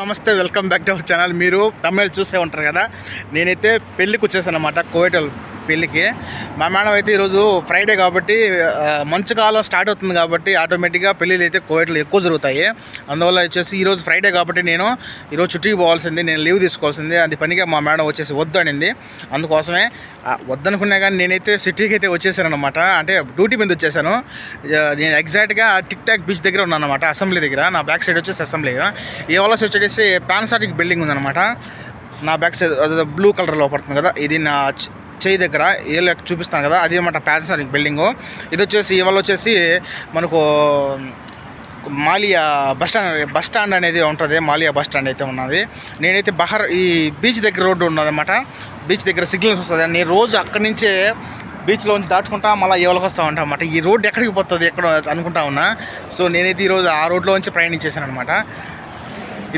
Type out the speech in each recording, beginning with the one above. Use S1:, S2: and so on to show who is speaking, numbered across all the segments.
S1: నమస్తే, welcome back to our channel. మీరు తమిళ చూసే ఉంటారు కదా. నేనైతే పెళ్ళికి వచ్చేసాను అనమాట, కోయటల్ పెళ్ళికి. మా మేడం అయితే ఈరోజు ఫ్రైడే కాబట్టి మంచు కాలం స్టార్ట్ అవుతుంది కాబట్టి ఆటోమేటిక్గా పెళ్ళిళ్ళు అయితే కోయటలు ఎక్కువ జరుగుతాయి. అందువల్ల వచ్చేసి ఈరోజు ఫ్రైడే కాబట్టి నేను ఈరోజు చుట్టికి పోవాల్సింది, నేను లీవ్ తీసుకోవాల్సింది. అది పనిగా మా మేడం వచ్చేసి వద్దు అనింది. అందుకోసమే వద్దనుకున్నా కానీ నేనైతే సిటీకి అయితే వచ్చేసాను అనమాట. అంటే డ్యూటీ మీద వచ్చేసాను. నేను ఎగ్జాక్ట్గా టిక్ టాక్ బీచ్ దగ్గర ఉన్నాను అనమాట, అసెంబ్లీ దగ్గర. నా బ్యాక్ సైడ్ వచ్చేసి అసెంబ్లీ. ఈ వల్ల వచ్చేసి పాన్సాటిక్ బిల్డింగ్ ఉందన్నమాట. నా బ్యాక్ సైడ్ అది బ్లూ కలర్లో పడుతుంది కదా, ఇది నా చేయి దగ్గర ఏళ్ళ చూపిస్తాను కదా, అది అనమాట పాన్సాటిక్ బిల్డింగు. ఇది వచ్చేసి ఇవాళ వచ్చేసి మనకు మాలియా బస్ స్టాండ్ అనేది ఉంటుంది. మాలియా బస్ స్టాండ్ అయితే ఉన్నది. నేనైతే ఈ బీచ్ దగ్గర రోడ్డు ఉన్నదన్నమాట. బీచ్ దగ్గర సిగ్నల్స్ వస్తుంది. నేను రోజు అక్కడి నుంచే బీచ్లోంచి దాటుకుంటా మళ్ళీ ఎవరికి వస్తూ ఉంటాను అనమాట. ఈ రోడ్డు ఎక్కడికి పోతుంది ఎక్కడ అనుకుంటా ఉన్నా. సో నేనైతే ఈరోజు ఆ రోడ్లోంచి ప్రయాణించేసాను అనమాట.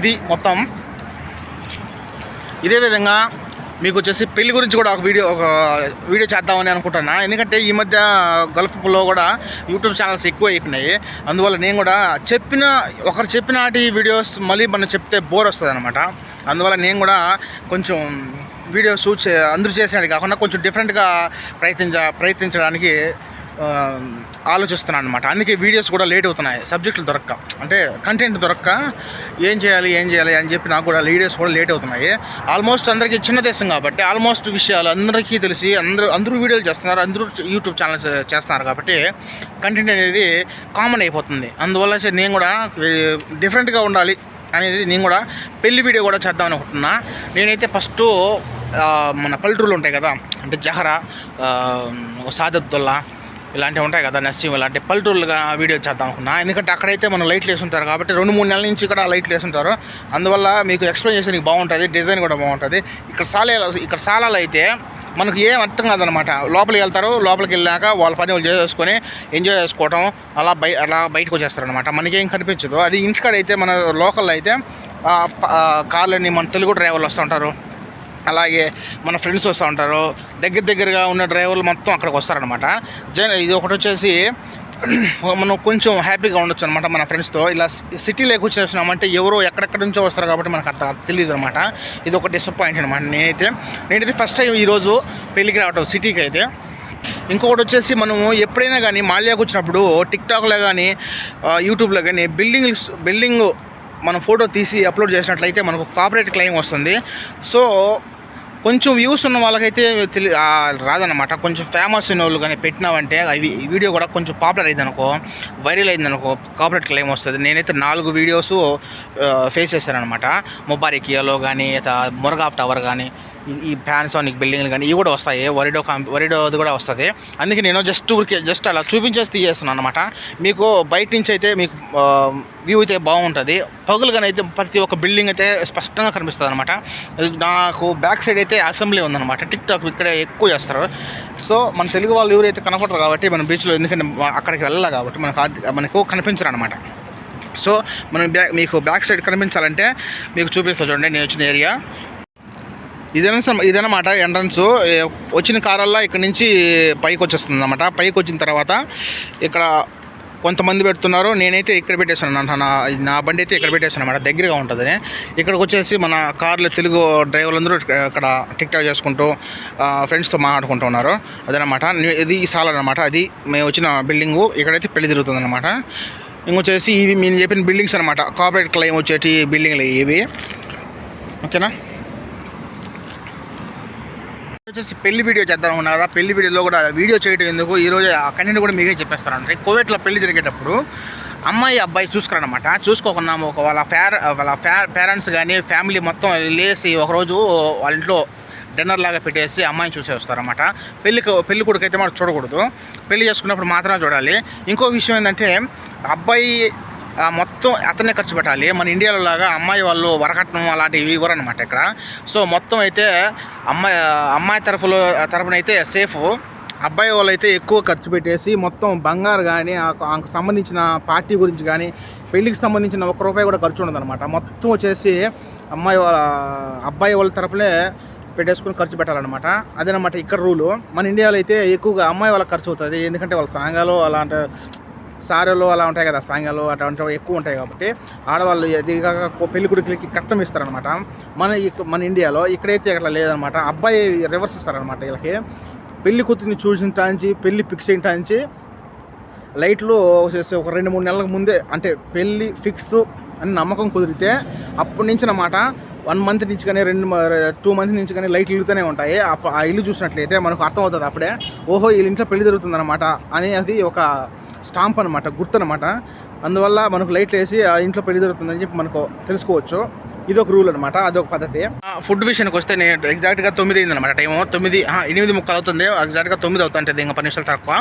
S1: ఇది మొత్తం. ఇదే విధంగా మీకు వచ్చేసి పెళ్లి గురించి కూడా ఒక వీడియో చేద్దామని అనుకుంటున్నా. ఎందుకంటే ఈ మధ్య గల్ఫ్లో కూడా యూట్యూబ్ ఛానల్స్ ఎక్కువ అయిపోయినాయి. అందువల్ల నేను కూడా ఒకరు చెప్పినాటి వీడియోస్ మళ్ళీ మనం చెప్తే బోర్ వస్తుంది అనమాట. అందువల్ల నేను కూడా కొంచెం వీడియో అందరూ చేసినట్టు కాకుండా కొంచెం డిఫరెంట్గా ప్రయత్నించడానికి ఆలోచిస్తున్నాను అనమాట. అందుకే వీడియోస్ కూడా లేట్ అవుతున్నాయి, సబ్జెక్టులు దొరక్క, అంటే కంటెంట్ దొరక్క. ఏం చేయాలి అని చెప్పి నాకు కూడా వీడియోస్ కూడా లేట్ అవుతున్నాయి. ఆల్మోస్ట్ అందరికీ చిన్న దేశం కాబట్టి ఆల్మోస్ట్ విషయాలు అందరికీ తెలిసి అందరూ వీడియోలు చేస్తున్నారు, అందరూ యూట్యూబ్ ఛానల్ చేస్తున్నారు కాబట్టి కంటెంట్ అనేది కామన్ అయిపోతుంది. అందువల్ల నేను కూడా డిఫరెంట్గా ఉండాలి అనేది నేను కూడా పెళ్లి వీడియో కూడా చేద్దాం అనుకుంటున్నా. నేనైతే ఫస్ట్ మన పల్లెటూరులు ఉంటాయి కదా, అంటే జహరా, సాదబ్దుల్లా ఇలాంటివి ఉంటాయి కదా, నసీం, ఇలాంటి పల్లెటూరులుగా వీడియో చేద్దాం అనుకున్నా. ఎందుకంటే అక్కడైతే మనం లైట్లు వేసుంటారు కాబట్టి 2-3 నెలల నుంచి ఇక్కడ లైట్లు వేసుంటారు. అందువల్ల మీకు ఎక్స్ప్లెయిన్ చేసేందుకు బాగుంటుంది, డిజైన్ కూడా బాగుంటుంది. ఇక్కడ సాలాలు అయితే మనకు ఏం అర్థం కాదనమాట. లోపలికి వెళ్తారు, లోపలికి వెళ్ళాక వాళ్ళ పని వాళ్ళు చేసుకొని ఎంజాయ్ చేసుకోవటం, అలా బయటకు వచ్చేస్తారు అనమాట. మనకేం కనిపించదు. అది ఇంటికాడ అయితే మన లోకల్లో అయితే కార్లని మన తెలుగు డ్రైవర్లు వస్తూ ఉంటారు, అలాగే మన ఫ్రెండ్స్ వస్తూ ఉంటారు. దగ్గరగా ఉన్న డ్రైవర్లు మొత్తం అక్కడికి వస్తారనమాట. ఇది ఒకటి వచ్చేసి మనం కొంచెం హ్యాపీగా ఉండొచ్చు అనమాట మన ఫ్రెండ్స్తో. ఇలా సిటీలోకి వచ్చేసినామంటే ఎవరో ఎక్కడెక్కడ నుంచో వస్తారు కాబట్టి మనకు అర్థం తెలియదు అనమాట. ఇది ఒక డిసప్పాయింట్ అనమాట. నేనైతే ఫస్ట్ టైం ఈరోజు పెళ్ళికి రావటం సిటీకి అయితే. ఇంకొకటి వచ్చేసి మనము ఎప్పుడైనా కానీ మాల్యాకు వచ్చినప్పుడు టిక్టాక్లో కానీ యూట్యూబ్లో కానీ బిల్డింగ్ మనం ఫోటో తీసి అప్లోడ్ చేసినట్లయితే మనకు కాపీరైట్ క్లెయిమ్ వస్తుంది. సో కొంచెం వ్యూస్ ఉన్న వాళ్ళకైతే రాదనమాట. కొంచెం ఫేమస్ ఉన్న వాళ్ళు కానీ పెట్టినామంటే అవి వీడియో కూడా కొంచెం పాపులర్ అయింది అనుకో, వైరల్ అయింది అనుకో, కాపీరైట్ క్లెయిమ్ వస్తుంది. నేనైతే 4 వీడియోస్ ఫేస్ చేశానమాట. ముబారికియాలో కానీ, మురగాఫ్ టవర్ కానీ, ఈ పానాసోనిక్ బిల్డింగ్లు కానీ ఇవి కూడా వస్తాయి. వరిడోది కూడా వస్తుంది. అందుకే నేను జస్ట్ అలా చూపించేసి తీసేస్తున్నాను అనమాట. మీకు బయట నుంచి అయితే మీకు వ్యూ అయితే బాగుంటుంది. పగులుగానైతే ప్రతి ఒక్క బిల్డింగ్ అయితే స్పష్టంగా కనిపిస్తుంది అనమాట. నాకు బ్యాక్ సైడ్ అయితే అసెంబ్లీ ఉందన్నమాట. టిక్టాక్ ఇక్కడే ఎక్కువ చేస్తారు. సో మన తెలుగు వాళ్ళు ఎవరైతే కనపడరు కాబట్టి మన బీచ్లో, ఎందుకంటే అక్కడికి వెళ్ళాలి కాబట్టి మనకు కనిపించరు అనమాట. సో మనం మీకు బ్యాక్ సైడ్ కనిపించాలంటే మీకు చూపిస్తా చూడండి. నేను వచ్చిన ఏరియా ఇదనమాట ఎంట్రన్స్. వచ్చిన కారల్లా ఇక్కడ నుంచి పైకి వచ్చేస్తుంది అనమాట. పైకి వచ్చిన తర్వాత ఇక్కడ కొంతమంది పెడుతున్నారు. నేనైతే ఇక్కడ పెట్టేసాను, నా బండి అయితే ఇక్కడ పెట్టేసాను అనమాట. దగ్గరగా ఉంటుంది. ఇక్కడికి వచ్చేసి మన కార్లు తెలుగు డ్రైవర్లందరూ ఇక్కడ టిక్టాక్ చేసుకుంటూ ఫ్రెండ్స్తో మాట్లాడుకుంటూ ఉన్నారు. అదనమాట. ఇది ఈ సాల్ అనమాట. అది మేము వచ్చిన బిల్డింగు. ఇక్కడైతే పెళ్లి జరుగుతుంది అనమాట. ఇంకొచ్చేసి ఇవి మేము చెప్పిన బిల్డింగ్స్ అనమాట. కార్పొరేట్ క్లెయిమ్ వచ్చేటి బిల్డింగ్లు ఇవి. ఓకేనా. వచ్చేసి పెళ్లి వీడియో చేద్దాం అనుకున్నారు కదా. పెళ్లి వీడియోలో కూడా వీడియో చేయడం ఎందుకు, ఈరోజు ఆ కంటెంట్ కూడా మీకే చెప్పేస్తారంటే, కోవిడ్లో పెళ్లి జరిగేటప్పుడు అమ్మాయి అబ్బాయి చూసుకురానమాట. చూసుకోకుండా వాళ్ళ పేరెంట్స్ కానీ ఫ్యామిలీ మొత్తం లేసి ఒకరోజు వాళ్ళ ఇంట్లో డిన్నర్ లాగా పెట్టేసి అమ్మాయిని చూసే వస్తారన్నమాట. పెళ్లి కొడుకు అయితే మనం చూడకూడదు, పెళ్లి చేసుకున్నప్పుడు మాత్రమే చూడాలి. ఇంకో విషయం ఏంటంటే అబ్బాయి మొత్తం అతనే ఖర్చు పెట్టాలి. మన ఇండియాలో లాగా అమ్మాయి వాళ్ళు వరకట్నం అలాంటివి ఇవ్వరు అనమాట ఇక్కడ. సో మొత్తం అయితే అమ్మాయి తరఫున అయితే సేఫ్. అబ్బాయి వాళ్ళు అయితే ఎక్కువ ఖర్చు పెట్టేసి మొత్తం బంగారు కానీ ఆమెకు సంబంధించిన పార్టీ గురించి కానీ పెళ్ళికి సంబంధించిన ₹1 కూడా ఖర్చు ఉండదు అనమాట. మొత్తం వచ్చేసి అబ్బాయి వాళ్ళ తరఫునే పెట్టేసుకుని ఖర్చు పెట్టాలన్నమాట. అదేనమాట ఇక్కడ రూలు. మన ఇండియాలో అయితే ఎక్కువగా అమ్మాయి వాళ్ళకి ఖర్చు అవుతుంది. ఎందుకంటే వాళ్ళ సంఘాలు అలాంటి సారెలు అలా ఉంటాయి కదా, సాంగ్యాలు అటువంటి ఎక్కువ ఉంటాయి కాబట్టి ఆడవాళ్ళు అదిగా పెళ్లి కొడుకులకి కట్నం ఇస్తారనమాట. మన ఇండియాలో ఇక్కడైతే అట్లా లేదనమాట. అబ్బాయి రివర్స్ ఇస్తారనమాట. వీళ్ళకి పెళ్లి కూతురిని చూసిన టాంచి పెళ్లి ఫిక్స్ అయిన టాంచి లైట్లు వచ్చేసి ఒక 2-3 నెలలకు ముందే, అంటే పెళ్ళి ఫిక్స్ అని నమ్మకం కుదిరితే అప్పటి నుంచి అన్నమాట 1 మంత్ నుంచి కానీ 2 మంత్స్ నుంచి కానీ లైట్లు వెలుగుతూనే ఉంటాయి. ఆ ఇల్లు చూసినట్లయితే మనకు అర్థమవుతుంది అప్పుడే, ఓహో వీళ్ళ ఇంట్లో పెళ్లి జరుగుతుందన్నమాట అనేది ఒక స్టాంప్ అనమాట, గుర్తు అనమాట. అందువల్ల మనకు లైట్లు వేసి ఆ ఇంట్లో పెళ్లి జరుగుతుందని చెప్పి మనకు తెలుసుకోవచ్చు. ఇది ఒక రూల్ అనమాట, అదొక పద్ధతి. ఫుడ్ విషయానికి వస్తే నేను ఎగ్జాక్ట్గా 9 అయిందనమాట టైము. 8:30 అవుతుంది, ఎగ్జాక్ట్గా 9 అవుతుంటుంది, ఇంకా 10 నిమిషాలు తక్కువ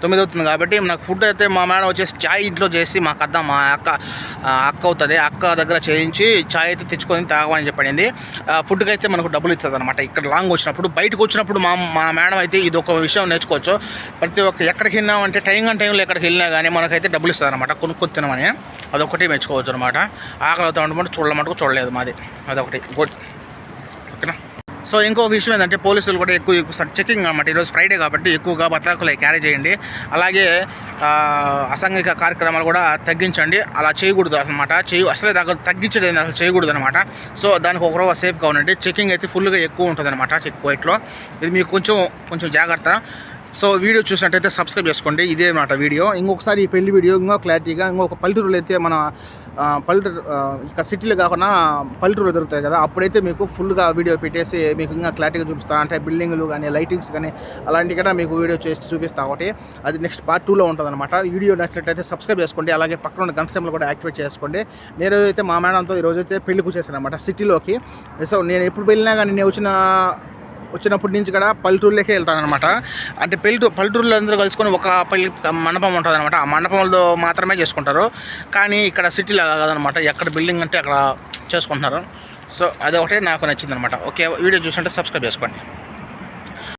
S1: 9 అవుతుంది. కాబట్టి నాకు ఫుడ్ అయితే మా మేడం వచ్చేసి చాయ్ ఇంట్లో చేసి మా అక్క అవుతుంది, అక్క దగ్గర చేయించి చాయ్ అయితే తెచ్చుకొని తాగమని చెప్పండి. ఫుడ్కి అయితే మనకు డబ్బులు ఇస్తుంది అనమాట. ఇక్కడ లాంగ్ వచ్చినప్పుడు, బయటకు వచ్చినప్పుడు మా మేడం అయితే ఇది ఒక విషయం నేర్చుకోవచ్చు. ప్రతి ఒక్క ఎక్కడికి వెళ్ళినామంటే టైంలో ఎక్కడికి వెళ్ళినా కానీ మనకైతే డబ్బులు ఇస్తుంది అనమాట, కొనుక్కొని తినమని. అదొకటి మెచ్చుకోవచ్చు అనమాట. ఆకలి అవుతా ఉండమంటే చూడమంటూ చూడలేదు మాది, అదొకటి గుడ్. ఓకేనా. సో ఇంకొక విషయం ఏంటంటే పోలీసులు కూడా ఎక్కువ చెకింగ్ అనమాట. ఈరోజు ఫ్రైడే కాబట్టి ఎక్కువగా బతాకులు క్యారీ చేయండి. అలాగే అసాంఘిక కార్యక్రమాలు కూడా తగ్గించండి. అలా చేయకూడదు అనమాట. అసలే తగ్గించడం అసలు చేయకూడదు అనమాట. సో దానికి ఒక రోజు సేఫ్గా ఉండండి. చెకింగ్ అయితే ఫుల్గా ఎక్కువ ఉంటుంది అనమాట చెక్ పోయిట్లో. ఇది మీకు కొంచెం జాగ్రత్త. సో వీడియో చూసినట్టయితే సబ్స్క్రైబ్ చేసుకోండి. ఇదే మాట వీడియో. ఇంకొకసారి ఈ పెళ్లి వీడియో ఇంకో క్లారిటీగా ఇంకొక పల్లెటూరులో అయితే మన పల్లెటూరు ఇక సిటీలో కాకుండా పల్లెటూరులో దొరుకుతాయి కదా, అప్పుడైతే మీకు ఫుల్గా వీడియో పెట్టేసి మీకు ఇంకా క్లారిటీగా చూపిస్తా. అంటే బిల్డింగ్లు కానీ లైటింగ్స్ కానీ అలాంటివి కూడా మీకు వీడియో చేసి చూపిస్తా. ఒకటి అది నెక్స్ట్ పార్ట్ 2లో ఉంటుంది అనమాట. వీడియో నచ్చినట్లయితే సబ్స్క్రైబ్ చేసుకోండి. అలాగే పక్కన ఉన్న గంట సింబల్ కూడా యాక్టివేట్ చేసుకోండి. నేను అయితే మా మేడంతో ఈరోజైతే పెళ్లి కూర్చేసాను అనమాట సిటీలోకి. సో నేను ఎప్పుడు వెళ్ళినా కానీ నేను వచ్చినప్పటి నుంచి కూడా పల్లెటూరులోకే వెళ్తానమాట. అంటే పల్లెటూరులో అందరూ కలుసుకొని ఒక మండపం ఉంటుంది అనమాట. ఆ మండపంలో మాత్రమే చేసుకుంటారు. కానీ ఇక్కడ సిటీలో కాదనమాట, ఎక్కడ బిల్డింగ్ అంటే అక్కడ చేసుకుంటున్నారు. సో అదొకటే నాకు నచ్చింది అనమాట. ఓకే, వీడియో చూస్తుంటే సబ్స్క్రైబ్ చేసుకోండి.